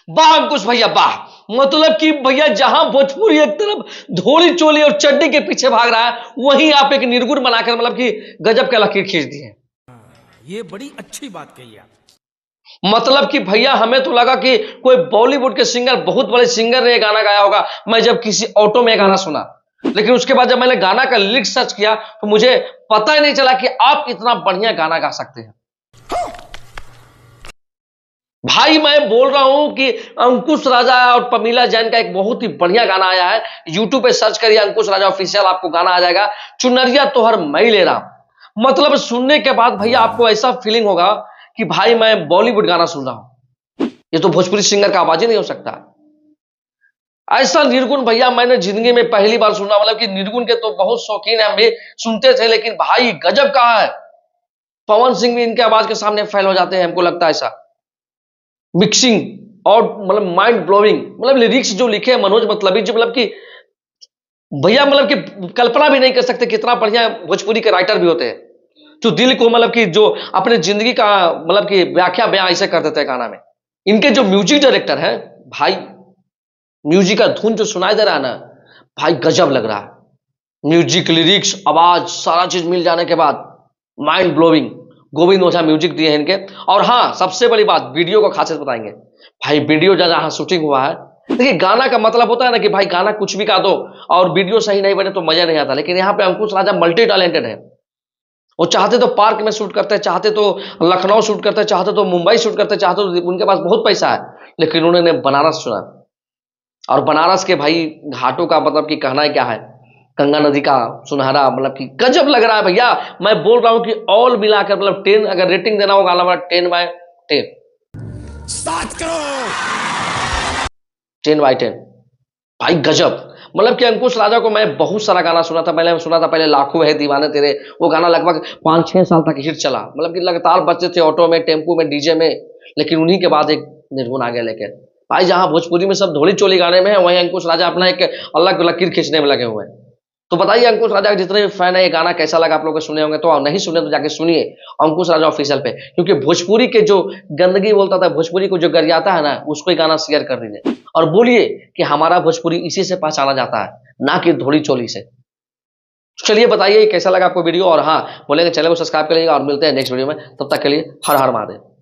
वाह अंकुश भैया वाह। मतलब कि भैया जहां भोजपुरी एक तरफ धोली चोली और चड्डी के पीछे भाग रहा है, वहीं आप एक निर्गुण बनाकर मतलब कि गजब का लकीर खींच दिए। ये बड़ी अच्छी बात कही आप। मतलब कि भैया हमें तो लगा कि कोई बॉलीवुड के सिंगर, बहुत बड़े सिंगर ने गाना गाया होगा। मैं जब किसी ऑटो में गाना सुना, लेकिन उसके बाद जब मैंने गाना का लिरिक्स सर्च किया तो मुझे पता ही नहीं चला कि आप इतना बढ़िया गाना गा सकते हैं। भाई मैं बोल रहा हूं कि अंकुश राजा और पमीला जैन का एक बहुत ही बढ़िया गाना आया है। यूट्यूब पे सर्च करिए अंकुश राजा ऑफिशियल, आपको गाना आ जाएगा, चुनरिया तोहर मई ले रहा। मतलब सुनने के बाद भैया आपको ऐसा फीलिंग होगा कि भाई मैं बॉलीवुड गाना सुन रहा हूं, ये तो भोजपुरी सिंगर का आवाज ही नहीं हो सकता। ऐसा निर्गुण भैया मैंने जिंदगी में पहली बार सुना। मतलब कि निर्गुण के तो बहुत शौकीन है, हम भी सुनते थे, लेकिन भाई गजब का है। पवन सिंह भी इनके आवाज के सामने फेल हो जाते हैं, हमको लगता है ऐसा। मिक्सिंग और मतलब माइंड ब्लोइंग, मतलब लिरिक्स जो लिखे हैं मनोज मतलबी जी, मतलब कि भैया मतलब कि कल्पना भी नहीं कर सकते कितना बढ़िया भोजपुरी के राइटर भी होते हैं, जो दिल को मतलब कि जो अपने जिंदगी का मतलब कि व्याख्या बयां ऐसे कर देते हैं गाना में। इनके जो म्यूजिक डायरेक्टर हैं भाई, म्यूजिक का धुन जो सुनाई दे रहा है ना भाई, गजब लग रहा है। म्यूजिक, लिरिक्स, आवाज, सारा चीज मिल जाने के बाद माइंड ब्लोइंग। गोविंद ओझा म्यूजिक दिए हैं इनके। और हाँ, सबसे बड़ी बात, वीडियो को खासियत बताएंगे भाई। वीडियो जहां शूटिंग हुआ है, देखिए गाना का मतलब होता है ना कि भाई गाना कुछ भी गा दो और वीडियो सही नहीं बने तो मजा नहीं आता, लेकिन यहाँ पे अंकुश राजा मल्टी टैलेंटेड है। वो चाहते तो पार्क में शूट करते, चाहते तो लखनऊ शूट करते, चाहते तो मुंबई शूट करते, चाहते तो उनके पास बहुत पैसा है, लेकिन उन्होंने बनारस चुना। और बनारस के भाई घाटों का मतलब कि कहना है क्या है, गंगा नदी का सुनहरा, मतलब कि गजब लग रहा है भैया। मैं बोल रहा हूं कि ऑल मिलाकर मतलब 10 अगर रेटिंग देना होगा गाना, 10/10, 10/10 भाई गजब। मतलब कि अंकुश राजा को मैं बहुत सारा गाना सुना था, पहले लाखों है दीवाने तेरे। वो गाना लगभग 5-6 साल तक हिट चला, मतलब कि लगातार बजते थे ऑटो में, टेम्पो में, डीजे में। लेकिन उन्हीं के बाद एक निर्गुण आ गया। लेकिन भाई जहां भोजपुरी में सब धोली चोली गाने में है, वहीं अंकुश राजा अपना एक अलग लकीर खींचने में लगे हुए हैं। तो बताइए अंकुश राजा के जितने भी फैन है, ये गाना कैसा लगा आप लोग को? सुने होंगे तो, नहीं सुने तो जाके सुनिए अंकुश राजा ऑफिशियल पे, क्योंकि भोजपुरी के जो गंदगी बोलता था, भोजपुरी को जो गरियाता है ना, उसको गाना शेयर कर दीजिए और बोलिए कि हमारा भोजपुरी इसी से पहचाना जाता है, ना कि धोली चोली से। चलिए बताइए कैसा लगा आपको वीडियो, और हाँ बोलेंगे चैनल को सब्सक्राइब करिएगा और मिलते हैं नेक्स्ट वीडियो में। तब तक के लिए हर हर महादेव।